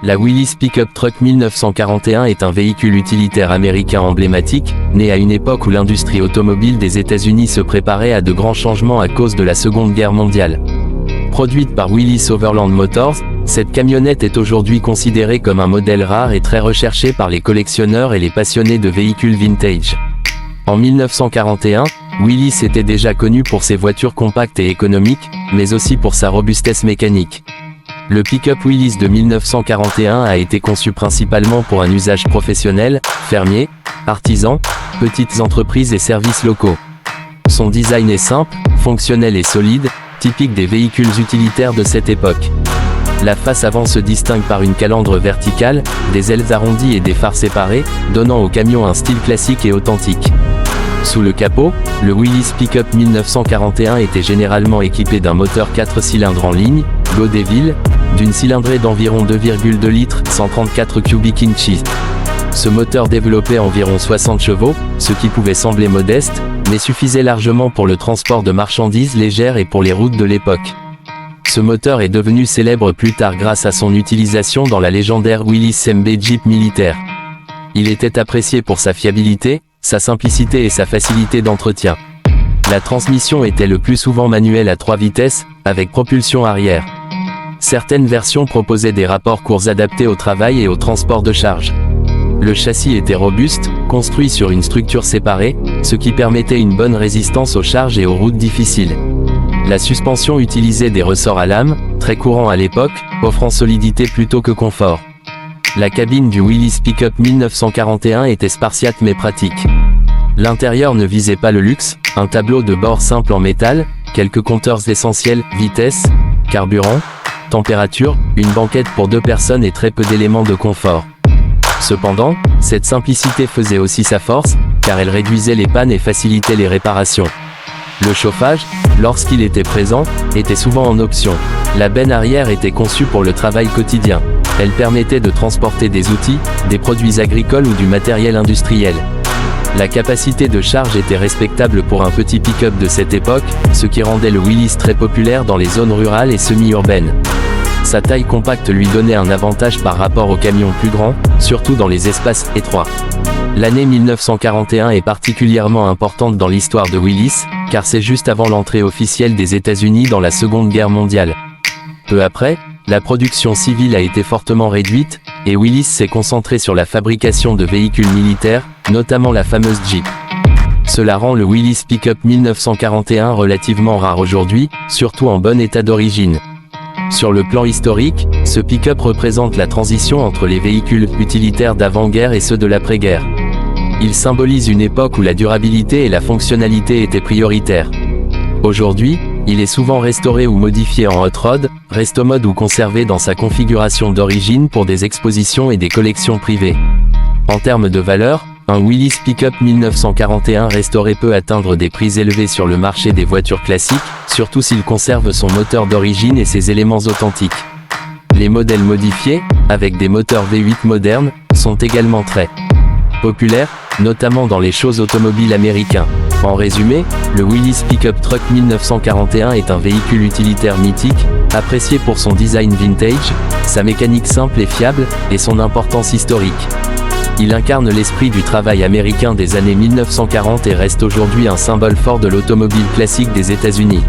La Willys Pickup Truck 1941 est un véhicule utilitaire américain emblématique, né à une époque où l'industrie automobile des États-Unis se préparait à de grands changements à cause de la Seconde Guerre mondiale. Produite par Willys Overland Motors, cette camionnette est aujourd'hui considérée comme un modèle rare et très recherché par les collectionneurs et les passionnés de véhicules vintage. En 1941, Willys était déjà connu pour ses voitures compactes et économiques, mais aussi pour sa robustesse mécanique. Le pick-up Willys de 1941 a été conçu principalement pour un usage professionnel, fermier, artisan, petites entreprises et services locaux. Son design est simple, fonctionnel et solide, typique des véhicules utilitaires de cette époque. La face avant se distingue par une calandre verticale, des ailes arrondies et des phares séparés, donnant au camion un style classique et authentique. Sous le capot, le Willys Pickup 1941 était généralement équipé d'un moteur 4 cylindres en ligne, Godeville, d'une cylindrée d'environ 2,2 litres, 134 cubic inches. Ce moteur développait environ 60 chevaux, ce qui pouvait sembler modeste, mais suffisait largement pour le transport de marchandises légères et pour les routes de l'époque. Ce moteur est devenu célèbre plus tard grâce à son utilisation dans la légendaire Willys MB Jeep militaire. Il était apprécié pour sa fiabilité, sa simplicité et sa facilité d'entretien. La transmission était le plus souvent manuelle à 3 vitesses, avec propulsion arrière. Certaines versions proposaient des rapports courts adaptés au travail et au transport de charge. Le châssis était robuste, construit sur une structure séparée, ce qui permettait une bonne résistance aux charges et aux routes difficiles. La suspension utilisait des ressorts à lame, très courants à l'époque, offrant solidité plutôt que confort. La cabine du Willys Pickup 1941 était spartiate mais pratique. L'intérieur ne visait pas le luxe, un tableau de bord simple en métal, quelques compteurs essentiels, vitesse, carburant, température, une banquette pour 2 personnes et très peu d'éléments de confort. Cependant, cette simplicité faisait aussi sa force, car elle réduisait les pannes et facilitait les réparations. Le chauffage, lorsqu'il était présent, était souvent en option. La benne arrière était conçue pour le travail quotidien. Elle permettait de transporter des outils, des produits agricoles ou du matériel industriel. La capacité de charge était respectable pour un petit pick-up de cette époque, ce qui rendait le Willys très populaire dans les zones rurales et semi-urbaines. Sa taille compacte lui donnait un avantage par rapport aux camions plus grands, surtout dans les espaces étroits. L'année 1941 est particulièrement importante dans l'histoire de Willys, car c'est juste avant l'entrée officielle des États-Unis dans la Seconde Guerre mondiale. Peu après, la production civile a été fortement réduite, et Willys s'est concentré sur la fabrication de véhicules militaires, notamment la fameuse Jeep. Cela rend le Willys Pickup 1941 relativement rare aujourd'hui, surtout en bon état d'origine. Sur le plan historique, ce pick-up représente la transition entre les véhicules utilitaires d'avant-guerre et ceux de l'après-guerre. Il symbolise une époque où la durabilité et la fonctionnalité étaient prioritaires. Aujourd'hui, il est souvent restauré ou modifié en hot rod, resto mode ou conservé dans sa configuration d'origine pour des expositions et des collections privées. En termes de valeur, un Willys Pickup 1941 restauré peut atteindre des prix élevés sur le marché des voitures classiques, surtout s'il conserve son moteur d'origine et ses éléments authentiques. Les modèles modifiés, avec des moteurs V8 modernes, sont également très populaires, notamment dans les shows automobiles américains. En résumé, le Willys Pickup Truck 1941 est un véhicule utilitaire mythique, apprécié pour son design vintage, sa mécanique simple et fiable, et son importance historique. Il incarne l'esprit du travail américain des années 1940 et reste aujourd'hui un symbole fort de l'automobile classique des États-Unis.